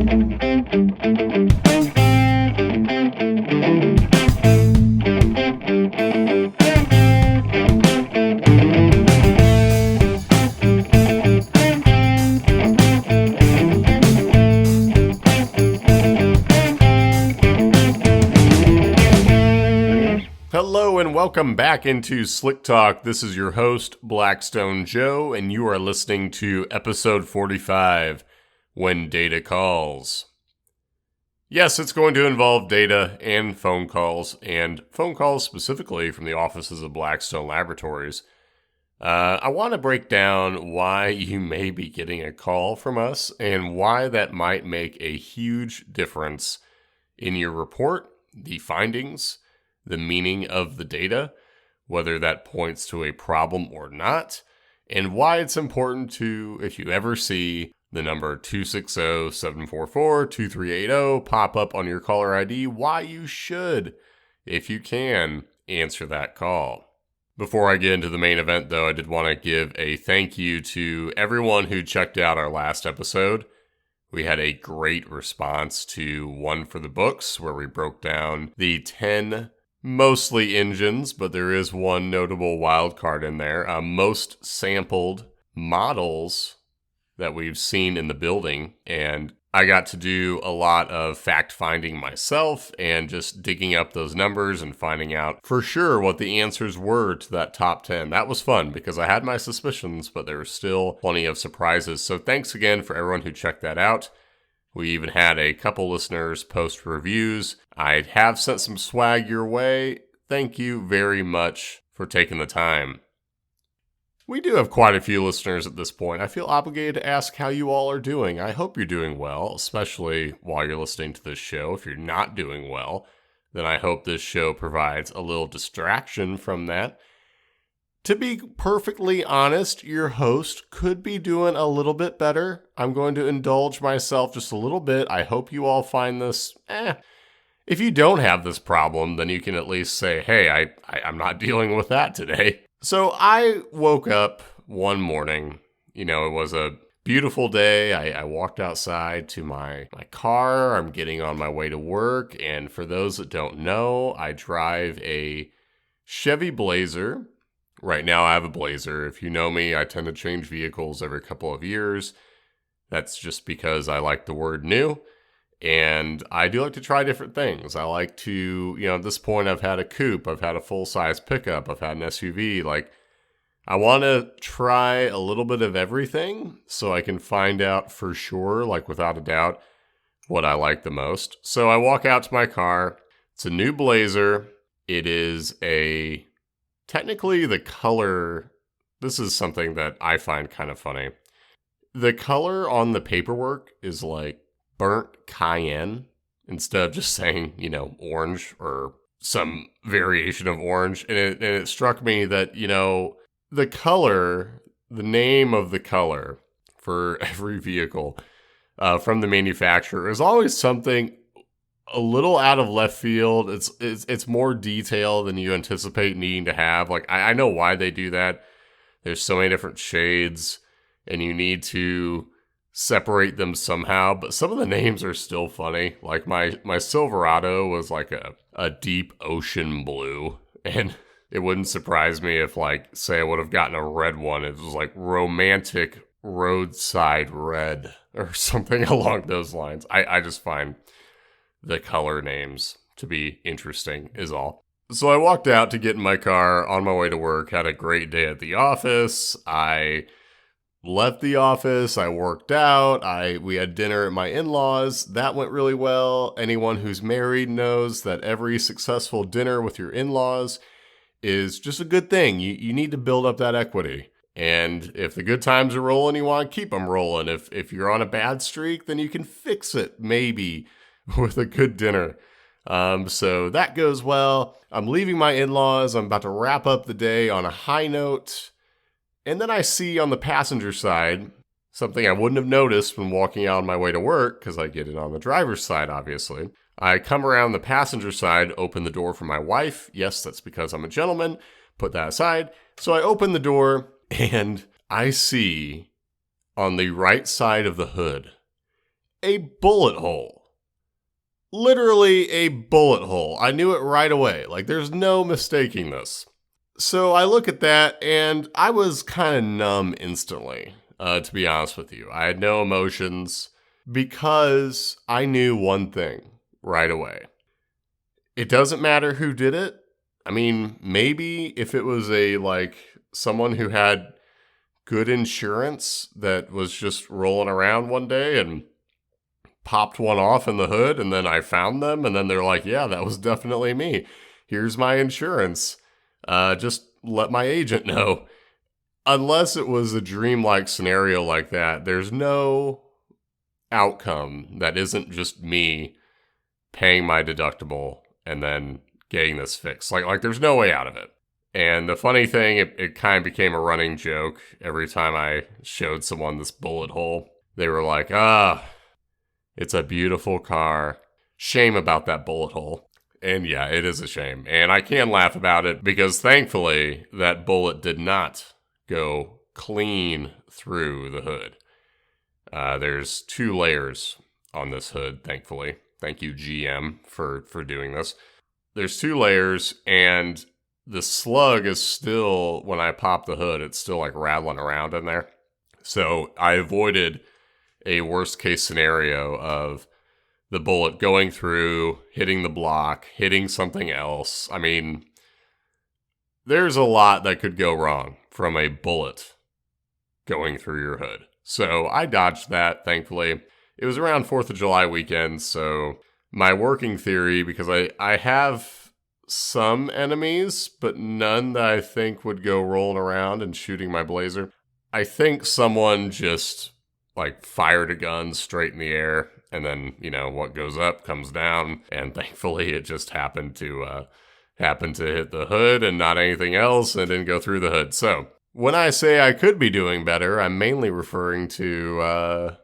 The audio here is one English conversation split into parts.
Hello and welcome back into Slick Talk. This is your host, Blackstone Joe, and you are listening to episode 45, When Data Calls. Yes, it's going to involve data and phone calls specifically from the offices of Blackstone Laboratories. I want to break down why you may be getting a call from us and why that might make a huge difference in your report, the findings, the meaning of the data, whether that points to a problem or not, and why it's important to, if you ever see the number 260-744-2380 pop up on your caller ID, why you should, if you can, answer that call. Before I get into the main event, though, I did want to give a thank you to everyone who checked out our last episode. We had a great response to One for the Books, where we broke down the 10 mostly engines, but there is one notable wild card in there. Most sampled models that we've seen in the building. And I got to do a lot of fact-finding myself and just digging up those numbers and finding out for sure what the answers were to that top 10. That was fun because I had my suspicions, but there were still plenty of surprises. So thanks again for everyone who checked that out. We even had a couple listeners post reviews. I have sent some swag your way. Thank you very much for taking the time. We do have quite a few listeners at this point. I feel obligated to ask how you all are doing. I hope you're doing well, especially while you're listening to this show. If you're not doing well, then I hope this show provides a little distraction from that. To be perfectly honest, your host could be doing a little bit better. I'm going to indulge myself just a little bit. I hope you all find this, If you don't have this problem, then you can at least say, hey, I'm not dealing with that today. So I woke up one morning. It was a beautiful day. I walked outside to my car. I'm getting on my way to work. And for those that don't know, I drive a Chevy Blazer. Right now I have a Blazer. If you know me, I tend to change vehicles every couple of years. That's just because I like the word new. And I do like to try different things. I like to, at this point I've had a coupe, I've had a full-size pickup, I've had an SUV. I want to try a little bit of everything so I can find out for sure, without a doubt, what I like the most. So I walk out to my car. It's a new Blazer. It is technically the color, this is something that I find kind of funny. The color on the paperwork is burnt cayenne instead of just saying, orange or some variation of orange. And it struck me that, the color, the name of the color for every vehicle from the manufacturer is always something a little out of left field. It's more detail than you anticipate needing to have. I know why they do that. There's so many different shades and you need to separate them somehow, but some of the names are still funny. My Silverado was a deep ocean blue, and it wouldn't surprise me if say I would have gotten a red one. It was romantic roadside red or something along those lines. I just find the color names to be interesting is all. So I walked out to get in my car on my way to work, had a great day at the office. I left the office, I worked out, we had dinner at my in-laws. That went really well. Anyone who's married knows that every successful dinner with your in-laws is just a good thing. You need to build up that equity. And if the good times are rolling, you want to keep them rolling. If you're on a bad streak, then you can fix it, maybe, with a good dinner. So that goes well. I'm leaving my in-laws. I'm about to wrap up the day on a high note. And then I see on the passenger side something I wouldn't have noticed when walking out on my way to work, because I get it on the driver's side, obviously. I come around the passenger side, open the door for my wife. Yes, that's because I'm a gentleman. Put that aside. So I open the door, and I see on the right side of the hood A bullet hole. Literally a bullet hole. I knew it right away. Like, there's no mistaking this. So I look at that, and I was kind of numb instantly, to be honest with you. I had no emotions because I knew one thing right away. It doesn't matter who did it. I mean, maybe if it was someone who had good insurance that was just rolling around one day and popped one off in the hood, and then I found them, and then they're like, yeah, that was definitely me. Here's my insurance. Just let my agent know. Unless it was a dreamlike scenario like that, there's no outcome that isn't just me paying my deductible and then getting this fixed. Like there's no way out of it. And the funny thing, it kind of became a running joke every time I showed someone this bullet hole. They were like, it's a beautiful car. Shame about that bullet hole. And yeah, it is a shame. And I can laugh about it because thankfully that bullet did not go clean through the hood. There's 2 layers on this hood, thankfully. Thank you, GM, for doing this. There's 2 layers, and the slug is still, when I pop the hood, it's still like rattling around in there. So I avoided a worst case scenario of the bullet going through, hitting the block, hitting something else. I mean, there's a lot that could go wrong from a bullet going through your hood. So I dodged that, thankfully. It was around 4th of July weekend, so my working theory, because I have some enemies, but none that I think would go rolling around and shooting my blazer. I think someone just fired a gun straight in the air, and then, what goes up comes down, and thankfully it just happened to hit the hood and not anything else, and didn't go through the hood. So when I say I could be doing better, I'm mainly referring to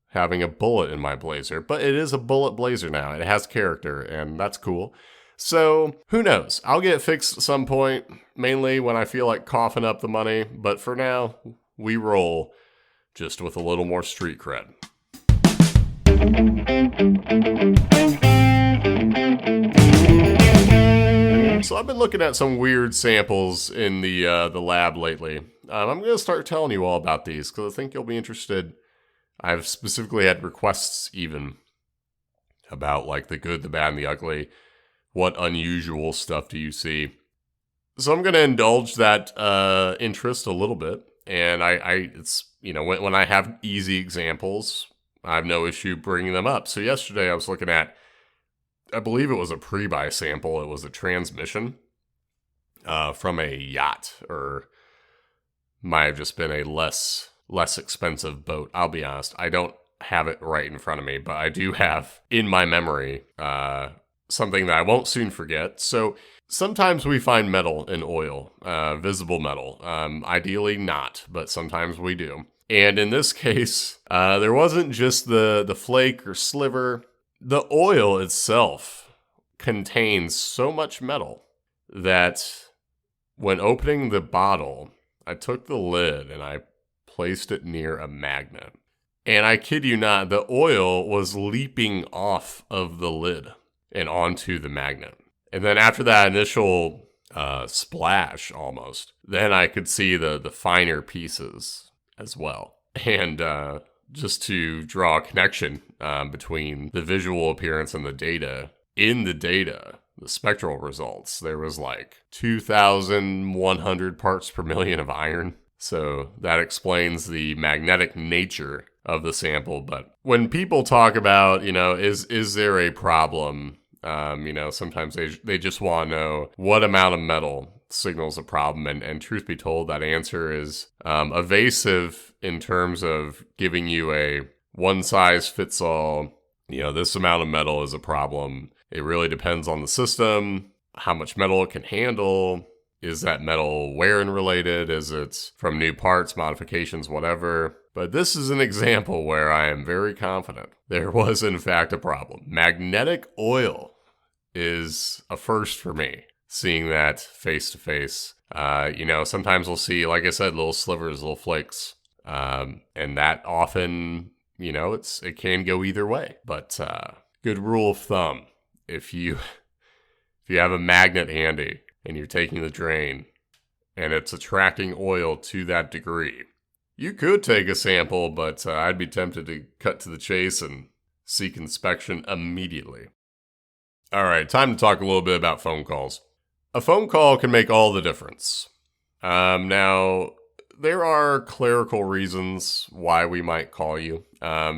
having a bullet in my blazer, but it is a bullet blazer now. It has character, and that's cool. So who knows? I'll get fixed at some point, mainly when I feel like coughing up the money, but for now, we roll just with a little more street cred. So I've been looking at some weird samples in the lab lately. I'm going to start telling you all about these because I think you'll be interested. I've specifically had requests even about the good, the bad, and the ugly. What unusual stuff do you see? So I'm going to indulge that interest a little bit. And it's, when I have easy examples, I have no issue bringing them up. So yesterday I was looking at, I believe it was a pre-buy sample. It was a transmission from a yacht, or might have just been a less expensive boat. I'll be honest, I don't have it right in front of me, but I do have in my memory something that I won't soon forget. So sometimes we find metal in oil, visible metal. Ideally not, but sometimes we do. And in this case, there wasn't just the flake or sliver. The oil itself contains so much metal that when opening the bottle, I took the lid and I placed it near a magnet. And I kid you not, the oil was leaping off of the lid and onto the magnet. And then after that initial splash almost, then I could see the finer pieces as well. And just to draw a connection between the visual appearance and the data, in the data, the spectral results, there was 2,100 parts per million of iron. So that explains the magnetic nature of the sample. But when people talk about, is there a problem? Sometimes they just want to know what amount of metal signals a problem. And truth be told, that answer is evasive in terms of giving you a one-size-fits-all, this amount of metal is a problem. It really depends on the system, how much metal it can handle. Is that metal wear-in related? Is it from new parts, modifications, whatever? But this is an example where I am very confident there was in fact a problem. Magnetic oil is a first for me, seeing that face to face. Sometimes we'll see, like I said, little slivers, little flakes. And that often, it can go either way. But good rule of thumb, if you have a magnet handy and you're taking the drain and it's attracting oil to that degree, you could take a sample, but I'd be tempted to cut to the chase and seek inspection immediately. All right, time to talk a little bit about phone calls. A phone call can make all the difference. Now, there are clerical reasons why we might call you.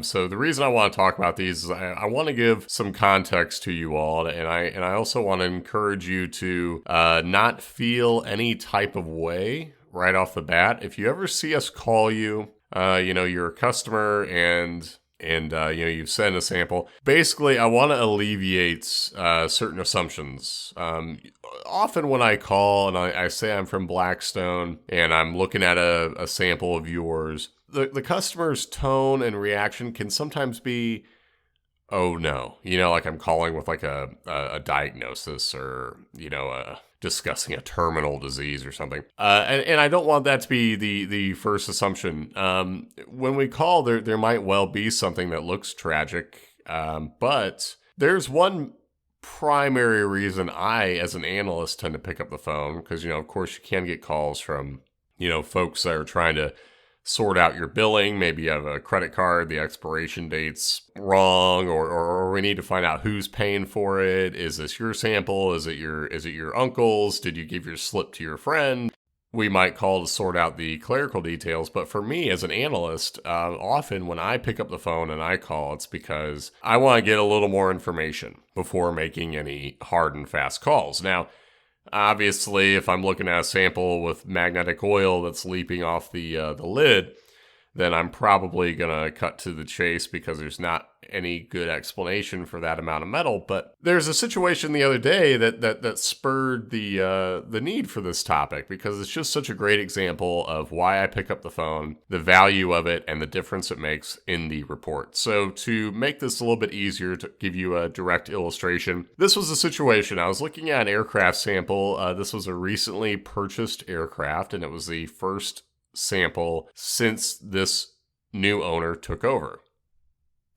So the reason I want to talk about these is I want to give some context to you all, and I also want to encourage you to not feel any type of way right off the bat. If you ever see us call you, you're a customer and you've sent a sample. Basically, I want to alleviate certain assumptions. Often when I call and I say I'm from Blackstone and I'm looking at a sample of yours, the customer's tone and reaction can sometimes be, oh no, like I'm calling with like a diagnosis or, discussing a terminal disease or something. And I don't want that to be the first assumption. When we call, there might well be something that looks tragic, but there's one primary reason I, as an analyst, tend to pick up the phone, because, of course, you can get calls from, folks that are trying to sort out your billing. Maybe you have a credit card, the expiration date's wrong, or we need to find out who's paying for it. Is this your sample? Is it your uncle's? Did you give your slip to your friend? We might call to sort out the clerical details, but for me as an analyst, often when I pick up the phone and I call, it's because I want to get a little more information before making any hard and fast calls. Now, obviously, if I'm looking at a sample with magnetic oil that's leaping off the lid, then I'm probably going to cut to the chase because there's not any good explanation for that amount of metal. But there's a situation the other day that spurred the need for this topic, because it's just such a great example of why I pick up the phone, the value of it, and the difference it makes in the report. So to make this a little bit easier, to give you a direct illustration, this was a situation. I was looking at an aircraft sample. This was a recently purchased aircraft, and it was the first sample since this new owner took over.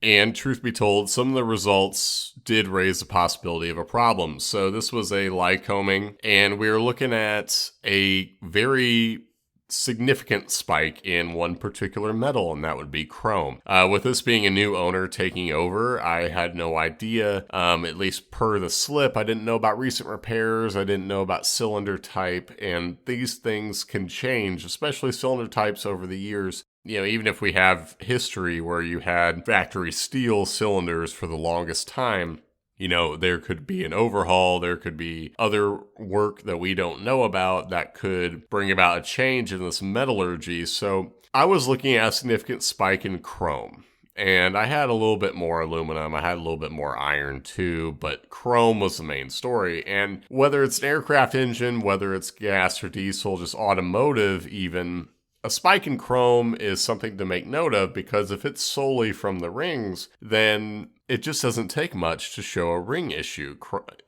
And truth be told, some of the results did raise the possibility of a problem. So this was a Lycoming, and we were looking at a very significant spike in one particular metal, and that would be chrome. With this being a new owner taking over, I had no idea, at least per the slip. I didn't know about recent repairs. I didn't know about cylinder type, and these things can change, especially cylinder types over the years. Even if we have history where you had factory steel cylinders for the longest time, there could be an overhaul, there could be other work that we don't know about that could bring about a change in this metallurgy. So I was looking at a significant spike in chrome, and I had a little bit more aluminum, I had a little bit more iron too, but chrome was the main story. And whether it's an aircraft engine, whether it's gas or diesel, just automotive even, a spike in chrome is something to make note of, because if it's solely from the rings, then it just doesn't take much to show a ring issue.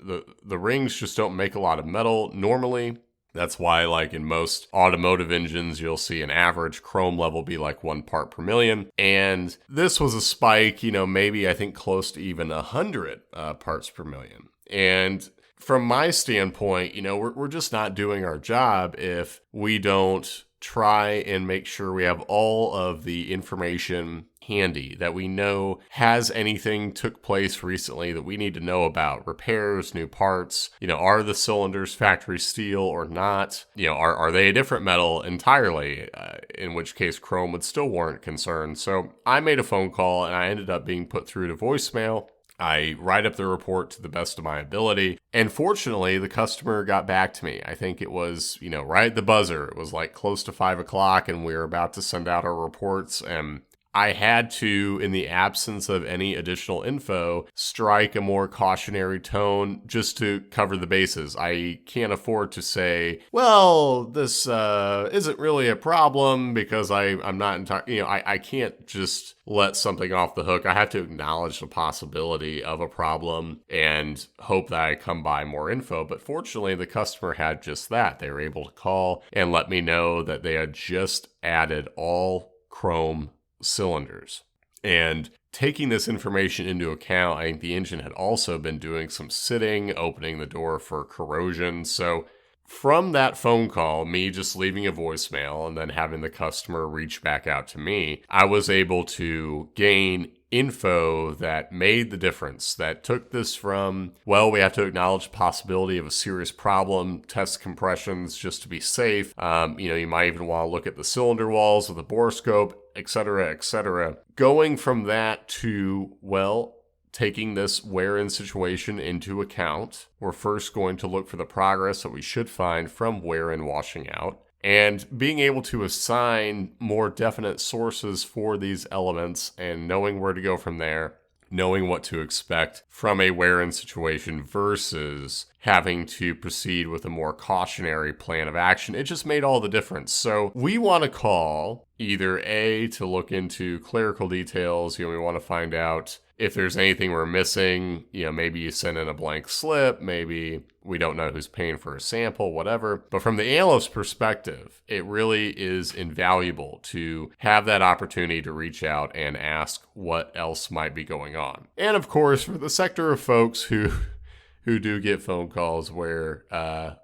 The rings just don't make a lot of metal normally. That's why, like in most automotive engines, you'll see an average chrome level be like 1 part per million. And this was a spike, maybe I think close to even 100 parts per million. And from my standpoint, we're just not doing our job if we don't try and make sure we have all of the information handy, that we know, has anything took place recently that we need to know about, repairs, new parts, are the cylinders factory steel or not, are they a different metal entirely, in which case chrome would still warrant concern. So I made a phone call and I ended up being put through to voicemail. I write up the report to the best of my ability. And fortunately, the customer got back to me. I think it was, right at the buzzer. It was like close to 5 o'clock and we were about to send out our reports. And I had to, in the absence of any additional info, strike a more cautionary tone just to cover the bases. I can't afford to say, well, this isn't really a problem, because I'm not entirely, I can't just let something off the hook. I have to acknowledge the possibility of a problem and hope that I come by more info. But fortunately, the customer had just that. They were able to call and let me know that they had just added all chrome cylinders. And taking this information into account, I think the engine had also been doing some sitting, opening the door for corrosion. So from that phone call, me just leaving a voicemail and then having the customer reach back out to me, I was able to gain info that made the difference, that took this from, well, we have to acknowledge the possibility of a serious problem, test compressions just to be safe. You might even want to look at the cylinder walls with a borescope, etc. Going from that to, well, taking this wear-in situation into account, we're first going to look for the progress that we should find from wear-in washing out, and being able to assign more definite sources for these elements and knowing where to go from there, knowing what to expect from a wear-in situation versus having to proceed with a more cautionary plan of action. It just made all the difference. So we want to call either A, to look into clerical details. We want to find out if there's anything we're missing. Maybe you send in a blank slip, maybe we don't know who's paying for a sample, whatever. But from the analyst perspective, it really is invaluable to have that opportunity to reach out and ask what else might be going on. And of course, for the sector of folks who do get phone calls where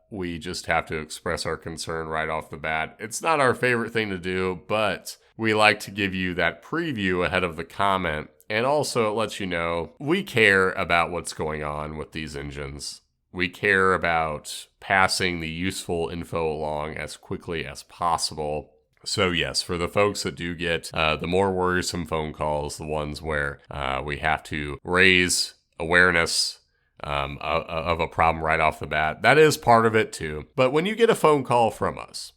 we just have to express our concern right off the bat, it's not our favorite thing to do, but we like to give you that preview ahead of the comment. And also, it lets you know we care about what's going on with these engines. We care about passing the useful info along as quickly as possible. So yes, for the folks that do get the more worrisome phone calls, the ones where we have to raise awareness of a problem right off the bat, that is part of it too. But when you get a phone call from us,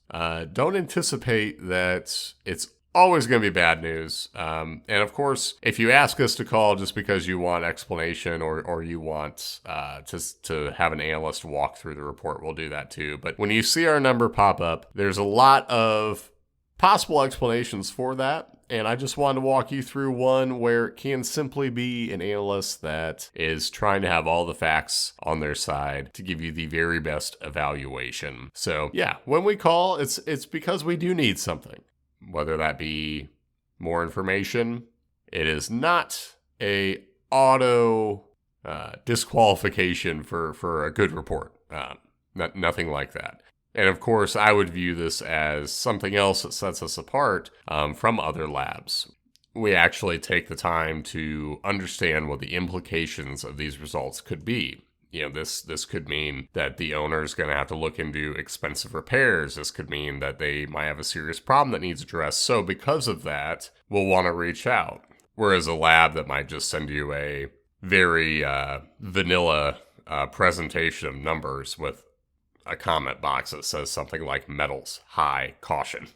don't anticipate that it's always going to be bad news. And of course, if you ask us to call just because you want explanation or you want to have an analyst walk through the report, we'll do that too. But when you see our number pop up, there's a lot of possible explanations for that. And I just wanted to walk you through one where it can simply be an analyst that is trying to have all the facts on their side to give you the very best evaluation. So yeah, when we call, it's because we do need something. Whether that be more information, it is not a auto disqualification for a good report. Nothing like that. And of course, I would view this as something else that sets us apart from other labs. We actually take the time to understand what the implications of these results could be. This could mean that the owner is going to have to look into expensive repairs. This could mean that they might have a serious problem that needs addressed. So because of that, we'll want to reach out. Whereas a lab that might just send you a very vanilla presentation of numbers with a comment box that says something like metals, high, caution.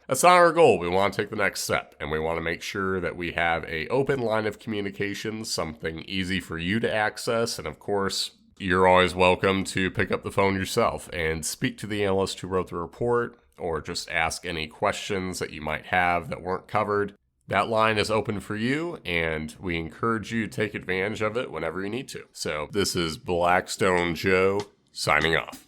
That's not our goal. We want to take the next step, and we want to make sure that we have an open line of communication, something easy for you to access. And of course, you're always welcome to pick up the phone yourself and speak to the analyst who wrote the report, or just ask any questions that you might have that weren't covered. That line is open for you, and we encourage you to take advantage of it whenever you need to. So this is Blackstone Joe signing off.